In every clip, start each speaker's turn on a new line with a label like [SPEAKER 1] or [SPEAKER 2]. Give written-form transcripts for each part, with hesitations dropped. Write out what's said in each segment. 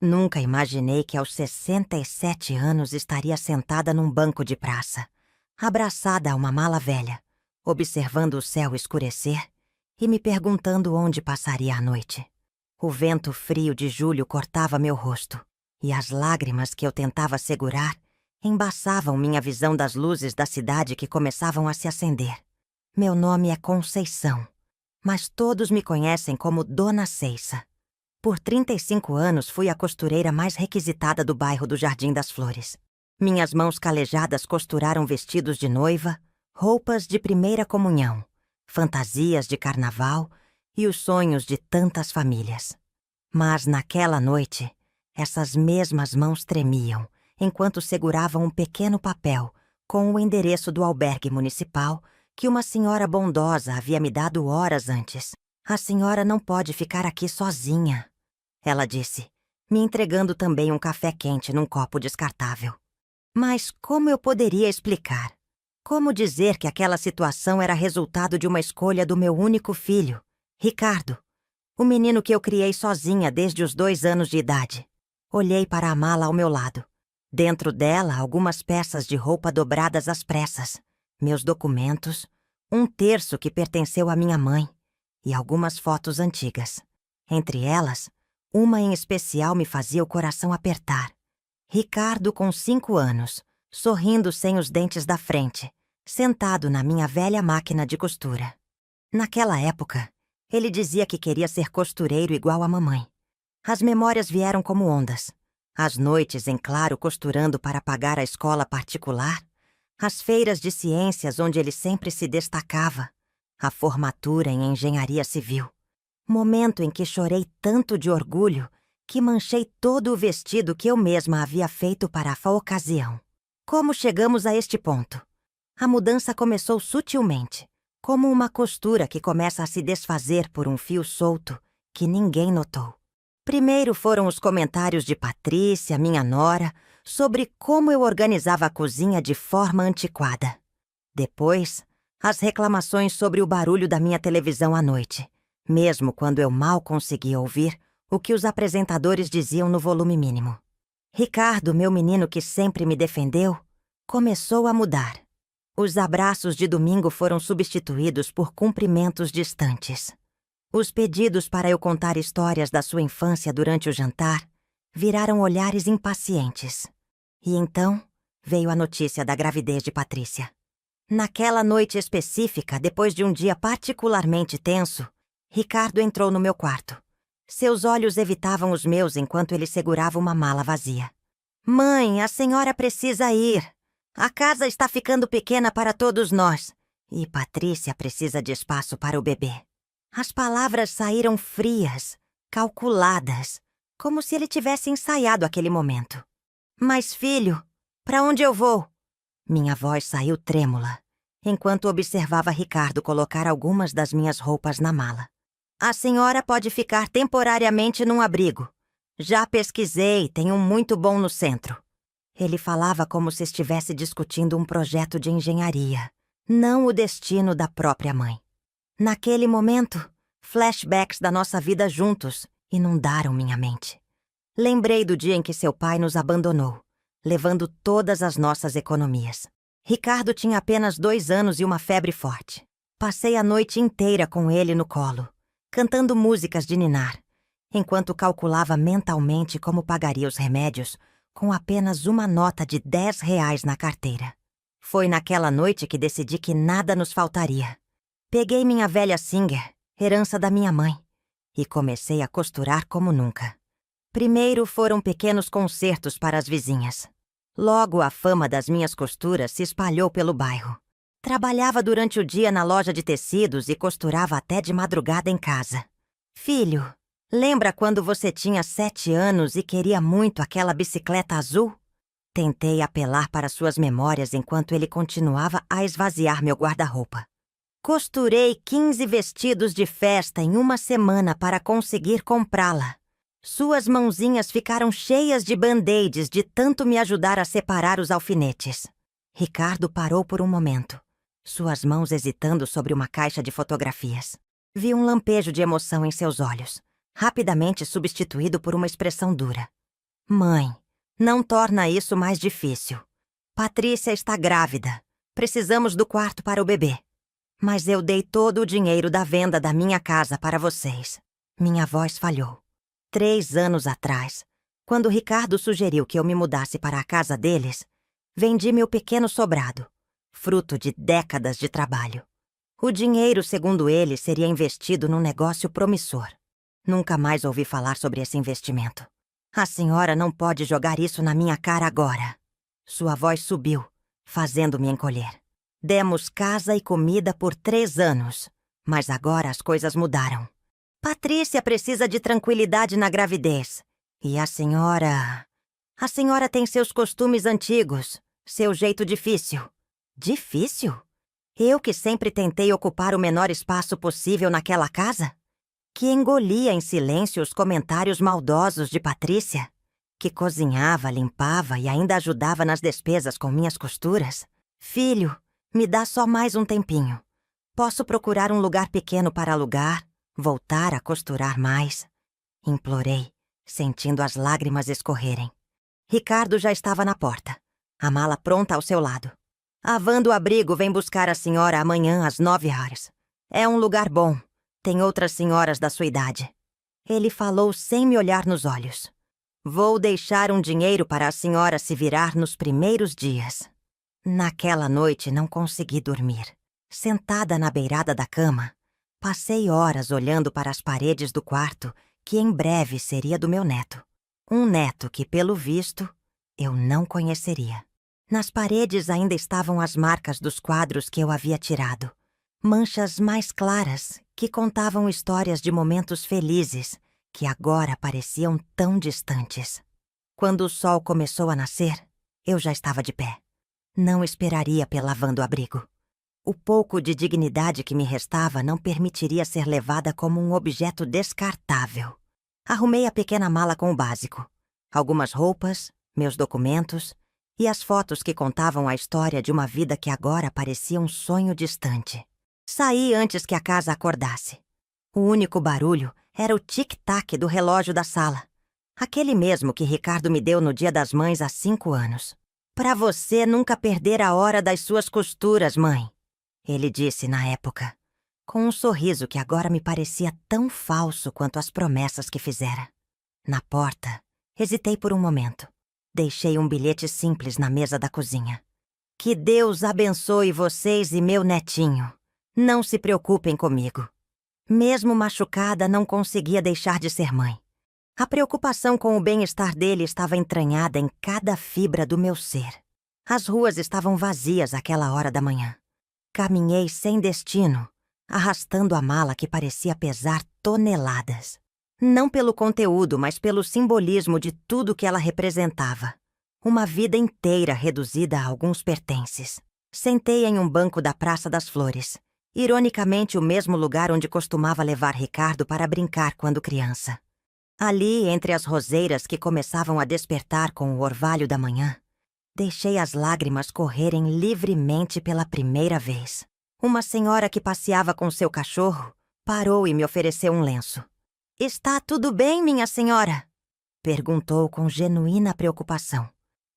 [SPEAKER 1] Nunca imaginei que aos 67 anos estaria sentada num banco de praça, abraçada a uma mala velha, observando o céu escurecer e me perguntando onde passaria a noite. O vento frio de julho cortava meu rosto, e as lágrimas que eu tentava segurar embaçavam minha visão das luzes da cidade que começavam a se acender. Meu nome é Conceição, mas todos me conhecem como Dona Ceissa. Por 35 anos fui a costureira mais requisitada do bairro do Jardim das Flores. Minhas mãos calejadas costuraram vestidos de noiva, roupas de primeira comunhão, fantasias de carnaval e os sonhos de tantas famílias. Mas naquela noite, essas mesmas mãos tremiam enquanto seguravam um pequeno papel com o endereço do albergue municipal que uma senhora bondosa havia me dado horas antes. A senhora não pode ficar aqui sozinha, ela disse, me entregando também um café quente num copo descartável. Mas como eu poderia explicar? Como dizer que aquela situação era resultado de uma escolha do meu único filho, Ricardo, o menino que eu criei sozinha desde os 2 anos de idade? Olhei para a mala ao meu lado. Dentro dela, algumas peças de roupa dobradas às pressas, meus documentos, um terço que pertenceu à minha mãe e algumas fotos antigas. Entre elas, uma em especial me fazia o coração apertar. Ricardo com 5 anos, sorrindo sem os dentes da frente, sentado na minha velha máquina de costura. Naquela época, ele dizia que queria ser costureiro igual a mamãe. As memórias vieram como ondas. As noites em claro costurando para pagar a escola particular, as feiras de ciências onde ele sempre se destacava, a formatura em engenharia civil. Momento em que chorei tanto de orgulho que manchei todo o vestido que eu mesma havia feito para a ocasião. Como chegamos a este ponto? A mudança começou sutilmente, como uma costura que começa a se desfazer por um fio solto que ninguém notou. Primeiro foram os comentários de Patrícia, minha nora, sobre como eu organizava a cozinha de forma antiquada. Depois, as reclamações sobre o barulho da minha televisão à noite, mesmo quando eu mal conseguia ouvir o que os apresentadores diziam no volume mínimo. Ricardo, meu menino que sempre me defendeu, começou a mudar. Os abraços de domingo foram substituídos por cumprimentos distantes. Os pedidos para eu contar histórias da sua infância durante o jantar viraram olhares impacientes. E então veio a notícia da gravidez de Patrícia. Naquela noite específica, depois de um dia particularmente tenso, Ricardo entrou no meu quarto. Seus olhos evitavam os meus enquanto ele segurava uma mala vazia. "Mãe, a senhora precisa ir. A casa está ficando pequena para todos nós. E Patrícia precisa de espaço para o bebê." As palavras saíram frias, calculadas, como se ele tivesse ensaiado aquele momento. "Mas, filho, para onde eu vou?" Minha voz saiu trêmula, enquanto observava Ricardo colocar algumas das minhas roupas na mala. "A senhora pode ficar temporariamente num abrigo. Já pesquisei, tem um muito bom no centro." Ele falava como se estivesse discutindo um projeto de engenharia, não o destino da própria mãe. Naquele momento, flashbacks da nossa vida juntos inundaram minha mente. Lembrei do dia em que seu pai nos abandonou, levando todas as nossas economias. Ricardo tinha apenas 2 anos e uma febre forte. Passei a noite inteira com ele no colo, cantando músicas de ninar, enquanto calculava mentalmente como pagaria os remédios com apenas uma nota de R$ 10 na carteira. Foi naquela noite que decidi que nada nos faltaria. Peguei minha velha Singer, herança da minha mãe, e comecei a costurar como nunca. Primeiro foram pequenos concertos para as vizinhas. Logo a fama das minhas costuras se espalhou pelo bairro. Trabalhava durante o dia na loja de tecidos e costurava até de madrugada em casa. "Filho, lembra quando você tinha 7 anos e queria muito aquela bicicleta azul?" Tentei apelar para suas memórias enquanto ele continuava a esvaziar meu guarda-roupa. "Costurei 15 vestidos de festa em uma semana para conseguir comprá-la. Suas mãozinhas ficaram cheias de band-aids de tanto me ajudar a separar os alfinetes." Ricardo parou por um momento, suas mãos hesitando sobre uma caixa de fotografias. Vi um lampejo de emoção em seus olhos, rapidamente substituído por uma expressão dura. Mãe, não torna isso mais difícil. Patrícia está grávida. Precisamos do quarto para o bebê. Mas eu dei todo o dinheiro da venda da minha casa para vocês. Minha voz falhou. 3 anos atrás, quando Ricardo sugeriu que eu me mudasse para a casa deles, vendi meu pequeno sobrado, fruto de décadas de trabalho. O dinheiro, segundo ele, seria investido num negócio promissor. Nunca mais ouvi falar sobre esse investimento. A senhora não pode jogar isso na minha cara agora. Sua voz subiu, fazendo-me encolher. Demos casa e comida por 3 anos, mas agora as coisas mudaram. Patrícia precisa de tranquilidade na gravidez. E a senhora... A senhora tem seus costumes antigos, seu jeito difícil. Difícil? Eu que sempre tentei ocupar o menor espaço possível naquela casa? Que engolia em silêncio os comentários maldosos de Patrícia? Que cozinhava, limpava e ainda ajudava nas despesas com minhas costuras? Filho, me dá só mais um tempinho. Posso procurar um lugar pequeno para alugar, voltar a costurar mais? Implorei, sentindo as lágrimas escorrerem. Ricardo já estava na porta, a mala pronta ao seu lado. A van do abrigo vem buscar a senhora amanhã às 9 horas. É um lugar bom. Tem outras senhoras da sua idade. Ele falou sem me olhar nos olhos. Vou deixar um dinheiro para a senhora se virar nos primeiros dias. Naquela noite não consegui dormir. Sentada na beirada da cama, passei horas olhando para as paredes do quarto que em breve seria do meu neto. Um neto que, pelo visto, eu não conheceria. Nas paredes ainda estavam as marcas dos quadros que eu havia tirado. Manchas mais claras que contavam histórias de momentos felizes que agora pareciam tão distantes. Quando o sol começou a nascer, eu já estava de pé. Não esperaria pela van do abrigo. O pouco de dignidade que me restava não permitiria ser levada como um objeto descartável. Arrumei a pequena mala com o básico. Algumas roupas, meus documentos e as fotos que contavam a história de uma vida que agora parecia um sonho distante. Saí antes que a casa acordasse. O único barulho era o tic-tac do relógio da sala. Aquele mesmo que Ricardo me deu no Dia das Mães há 5 anos. Para você nunca perder a hora das suas costuras, mãe. Ele disse na época, com um sorriso que agora me parecia tão falso quanto as promessas que fizera. Na porta, hesitei por um momento. Deixei um bilhete simples na mesa da cozinha. Que Deus abençoe vocês e meu netinho. Não se preocupem comigo. Mesmo machucada, não conseguia deixar de ser mãe. A preocupação com o bem-estar dele estava entranhada em cada fibra do meu ser. As ruas estavam vazias àquela hora da manhã. Caminhei sem destino, arrastando a mala que parecia pesar toneladas. Não pelo conteúdo, mas pelo simbolismo de tudo que ela representava. Uma vida inteira reduzida a alguns pertences. Sentei em um banco da Praça das Flores, ironicamente o mesmo lugar onde costumava levar Ricardo para brincar quando criança. Ali, entre as roseiras que começavam a despertar com o orvalho da manhã, deixei as lágrimas correrem livremente pela primeira vez. Uma senhora que passeava com seu cachorro parou e me ofereceu um lenço. "Está tudo bem, minha senhora?" perguntou com genuína preocupação.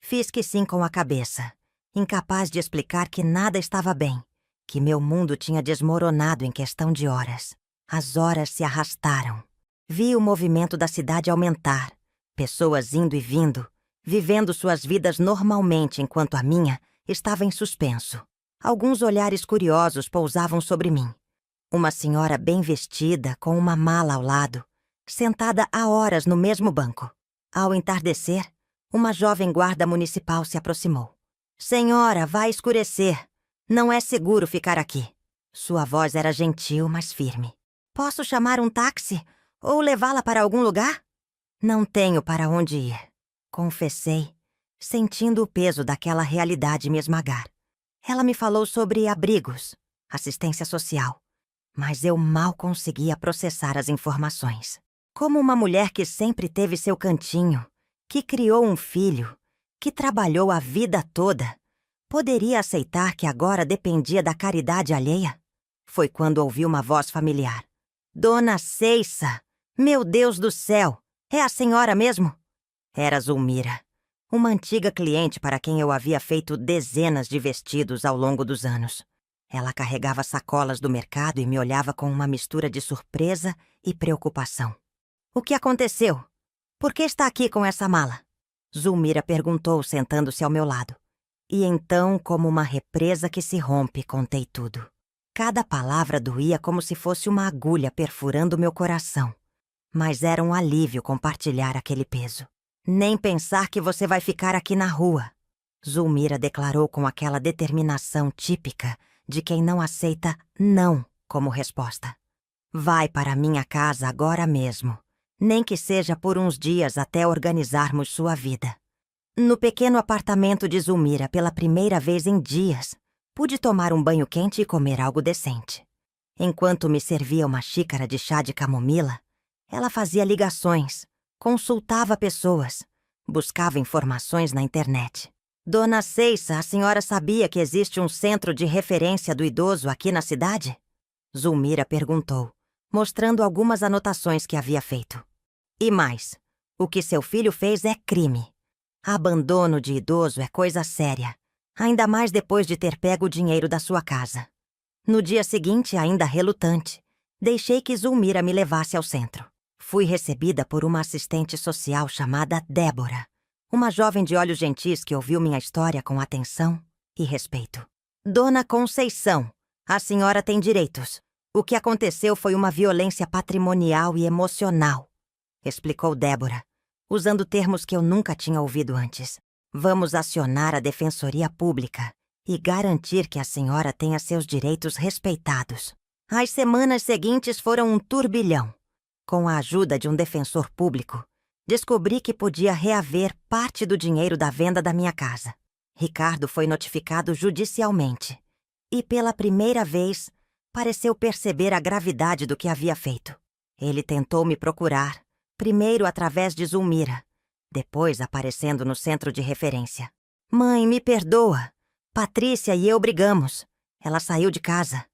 [SPEAKER 1] Fiz que sim com a cabeça, incapaz de explicar que nada estava bem, que meu mundo tinha desmoronado em questão de horas. As horas se arrastaram. Vi o movimento da cidade aumentar, pessoas indo e vindo, vivendo suas vidas normalmente enquanto a minha estava em suspenso. Alguns olhares curiosos pousavam sobre mim. Uma senhora bem vestida, com uma mala ao lado, sentada há horas no mesmo banco. Ao entardecer, uma jovem guarda municipal se aproximou. "Senhora, vai escurecer. Não é seguro ficar aqui." Sua voz era gentil, mas firme. "Posso chamar um táxi ou levá-la para algum lugar?" "Não tenho para onde ir", confessei, sentindo o peso daquela realidade me esmagar. Ela me falou sobre abrigos, assistência social, mas eu mal conseguia processar as informações. Como uma mulher que sempre teve seu cantinho, que criou um filho, que trabalhou a vida toda, poderia aceitar que agora dependia da caridade alheia? Foi quando ouvi uma voz familiar. "Dona Ceissa! Meu Deus do céu! É a senhora mesmo?" Era Zulmira, uma antiga cliente para quem eu havia feito dezenas de vestidos ao longo dos anos. Ela carregava sacolas do mercado e me olhava com uma mistura de surpresa e preocupação. "O que aconteceu? Por que está aqui com essa mala?" Zulmira perguntou, sentando-se ao meu lado. E então, como uma represa que se rompe, contei tudo. Cada palavra doía como se fosse uma agulha perfurando meu coração. Mas era um alívio compartilhar aquele peso. "Nem pensar que você vai ficar aqui na rua", Zulmira declarou com aquela determinação típica de quem não aceita não como resposta. "Vai para minha casa agora mesmo, nem que seja por uns dias até organizarmos sua vida." No pequeno apartamento de Zulmira, pela primeira vez em dias, pude tomar um banho quente e comer algo decente. Enquanto me servia uma xícara de chá de camomila, ela fazia ligações, consultava pessoas, buscava informações na internet. "Dona Ceissa, a senhora sabia que existe um centro de referência do idoso aqui na cidade?" Zulmira perguntou, mostrando algumas anotações que havia feito. "E mais, o que seu filho fez é crime. Abandono de idoso é coisa séria, ainda mais depois de ter pego o dinheiro da sua casa." No dia seguinte, ainda relutante, deixei que Zulmira me levasse ao centro. Fui recebida por uma assistente social chamada Débora, uma jovem de olhos gentis que ouviu minha história com atenção e respeito. "Dona Conceição, a senhora tem direitos. O que aconteceu foi uma violência patrimonial e emocional", explicou Débora, usando termos que eu nunca tinha ouvido antes. "Vamos acionar a Defensoria Pública e garantir que a senhora tenha seus direitos respeitados." As semanas seguintes foram um turbilhão. Com a ajuda de um defensor público, descobri que podia reaver parte do dinheiro da venda da minha casa. Ricardo foi notificado judicialmente e, pela primeira vez, pareceu perceber a gravidade do que havia feito. Ele tentou me procurar, primeiro através de Zulmira, depois aparecendo no centro de referência. "Mãe, me perdoa. Patrícia e eu brigamos. Ela saiu de casa.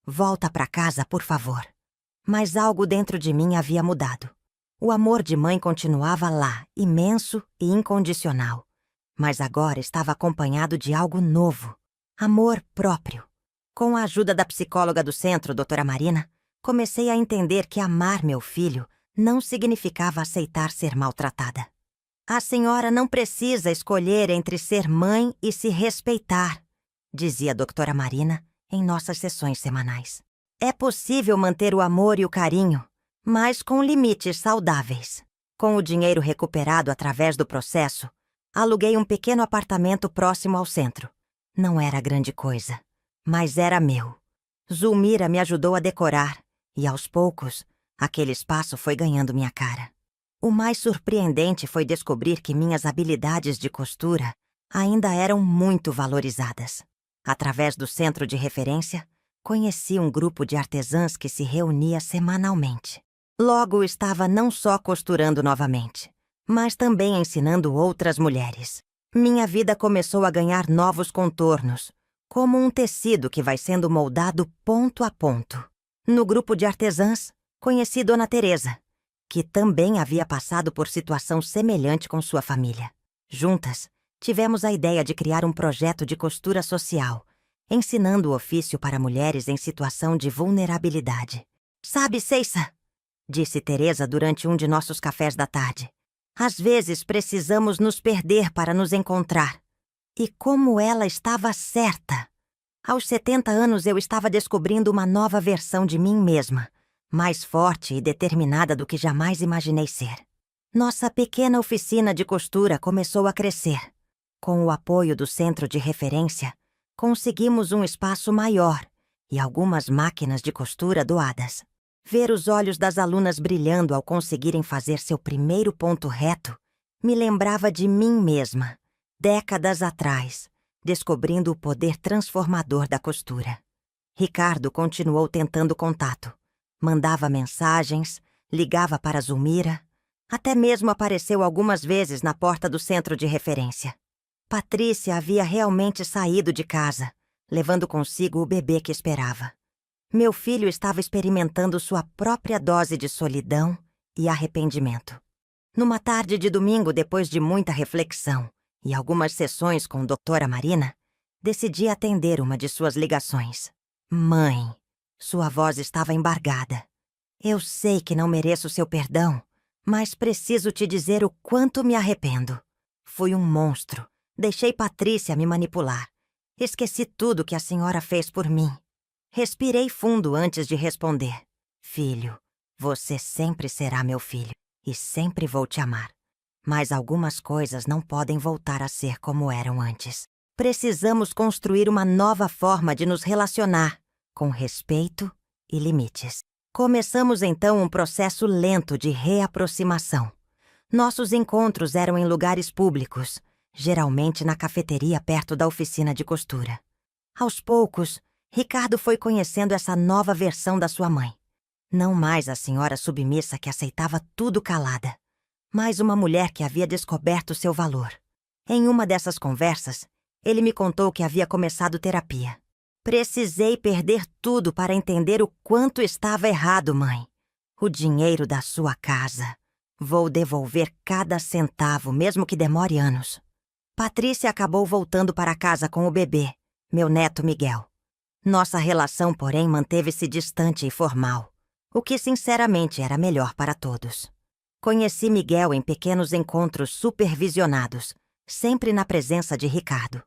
[SPEAKER 1] Volta para casa, por favor." Mas algo dentro de mim havia mudado. O amor de mãe continuava lá, imenso e incondicional. Mas agora estava acompanhado de algo novo. Amor próprio. Com a ajuda da psicóloga do centro, doutora Marina, comecei a entender que amar meu filho não significava aceitar ser maltratada. "A senhora não precisa escolher entre ser mãe e se respeitar", dizia a doutora Marina em nossas sessões semanais. "É possível manter o amor e o carinho, mas com limites saudáveis." Com o dinheiro recuperado através do processo, aluguei um pequeno apartamento próximo ao centro. Não era grande coisa, mas era meu. Zulmira me ajudou a decorar e, aos poucos, aquele espaço foi ganhando minha cara. O mais surpreendente foi descobrir que minhas habilidades de costura ainda eram muito valorizadas. Através do centro de referência, conheci um grupo de artesãs que se reunia semanalmente. Logo estava não só costurando novamente, mas também ensinando outras mulheres. Minha vida começou a ganhar novos contornos, como um tecido que vai sendo moldado ponto a ponto. No grupo de artesãs, conheci Dona Teresa, que também havia passado por situação semelhante com sua família. Juntas, tivemos a ideia de criar um projeto de costura social, ensinando o ofício para mulheres em situação de vulnerabilidade. "Sabe, Ceissa", disse Teresa durante um de nossos cafés da tarde, "às vezes precisamos nos perder para nos encontrar." E como ela estava certa! Aos 70 anos eu estava descobrindo uma nova versão de mim mesma, mais forte e determinada do que jamais imaginei ser. Nossa pequena oficina de costura começou a crescer. Com o apoio do centro de referência, conseguimos um espaço maior e algumas máquinas de costura doadas. Ver os olhos das alunas brilhando ao conseguirem fazer seu primeiro ponto reto me lembrava de mim mesma, décadas atrás, descobrindo o poder transformador da costura. Ricardo continuou tentando contato. Mandava mensagens, ligava para Zulmira, até mesmo apareceu algumas vezes na porta do centro de referência. Patrícia havia realmente saído de casa, levando consigo o bebê que esperava. Meu filho estava experimentando sua própria dose de solidão e arrependimento. Numa tarde de domingo, depois de muita reflexão e algumas sessões com doutora Marina, decidi atender uma de suas ligações. Mãe, sua voz estava embargada. Eu sei que não mereço seu perdão, mas preciso te dizer o quanto me arrependo. Fui um monstro. Deixei Patrícia me manipular. Esqueci tudo que a senhora fez por mim. Respirei fundo antes de responder. Filho, você sempre será meu filho e sempre vou te amar. Mas algumas coisas não podem voltar a ser como eram antes. Precisamos construir uma nova forma de nos relacionar, com respeito e limites. Começamos então um processo lento de reaproximação. Nossos encontros eram em lugares públicos, geralmente na cafeteria perto da oficina de costura. Aos poucos, Ricardo foi conhecendo essa nova versão da sua mãe. Não mais a senhora submissa que aceitava tudo calada, mas uma mulher que havia descoberto seu valor. Em uma dessas conversas, ele me contou que havia começado terapia. Precisei perder tudo para entender o quanto estava errado, mãe. O dinheiro da sua casa. Vou devolver cada centavo, mesmo que demore anos. Patrícia acabou voltando para casa com o bebê, meu neto Miguel. Nossa relação, porém, manteve-se distante e formal, o que sinceramente era melhor para todos. Conheci Miguel em pequenos encontros supervisionados, sempre na presença de Ricardo.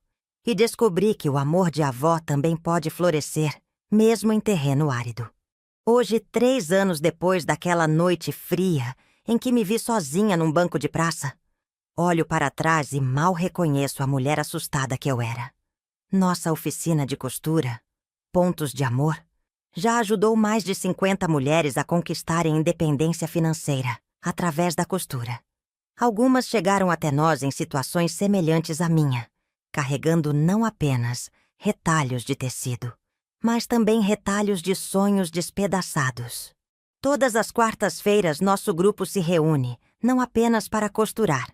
[SPEAKER 1] E descobri que o amor de avó também pode florescer, mesmo em terreno árido. Hoje, 3 anos depois daquela noite fria em que me vi sozinha num banco de praça, olho para trás e mal reconheço a mulher assustada que eu era. Nossa oficina de costura, Pontos de Amor, já ajudou mais de 50 mulheres a conquistarem independência financeira através da costura. Algumas chegaram até nós em situações semelhantes à minha, carregando não apenas retalhos de tecido, mas também retalhos de sonhos despedaçados. Todas as quartas-feiras nosso grupo se reúne, não apenas para costurar,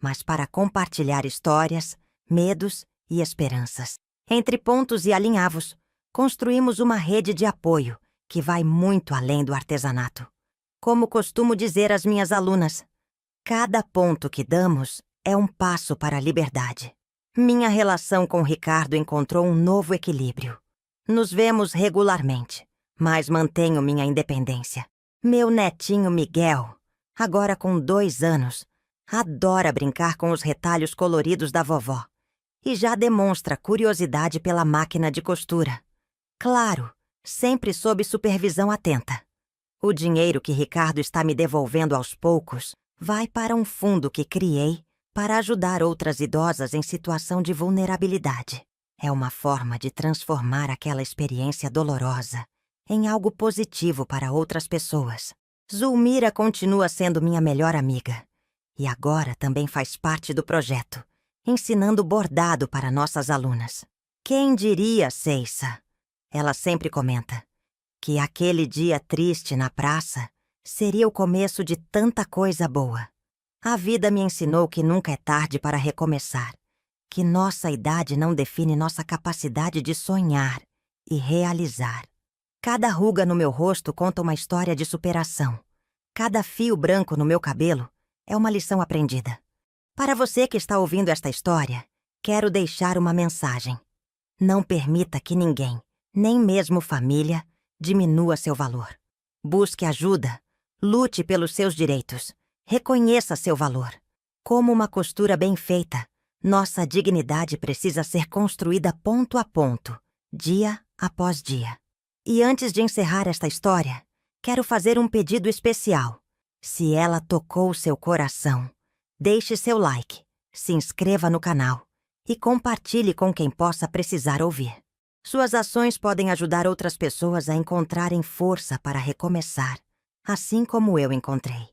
[SPEAKER 1] mas para compartilhar histórias, medos e esperanças. Entre pontos e alinhavos, construímos uma rede de apoio que vai muito além do artesanato. Como costumo dizer às minhas alunas, cada ponto que damos é um passo para a liberdade. Minha relação com Ricardo encontrou um novo equilíbrio. Nos vemos regularmente, mas mantenho minha independência. Meu netinho Miguel, agora com 2 anos, adora brincar com os retalhos coloridos da vovó e já demonstra curiosidade pela máquina de costura. Claro, sempre sob supervisão atenta. O dinheiro que Ricardo está me devolvendo aos poucos vai para um fundo que criei para ajudar outras idosas em situação de vulnerabilidade. É uma forma de transformar aquela experiência dolorosa em algo positivo para outras pessoas. Zulmira continua sendo minha melhor amiga e agora também faz parte do projeto, ensinando bordado para nossas alunas. Quem diria, Ceissa? Ela sempre comenta que aquele dia triste na praça seria o começo de tanta coisa boa. A vida me ensinou que nunca é tarde para recomeçar, que nossa idade não define nossa capacidade de sonhar e realizar. Cada ruga no meu rosto conta uma história de superação. Cada fio branco no meu cabelo é uma lição aprendida. Para você que está ouvindo esta história, quero deixar uma mensagem. Não permita que ninguém, nem mesmo família, diminua seu valor. Busque ajuda, lute pelos seus direitos. Reconheça seu valor. Como uma costura bem feita, nossa dignidade precisa ser construída ponto a ponto, dia após dia. E antes de encerrar esta história, quero fazer um pedido especial. Se ela tocou seu coração, deixe seu like, se inscreva no canal e compartilhe com quem possa precisar ouvir. Suas ações podem ajudar outras pessoas a encontrarem força para recomeçar, assim como eu encontrei.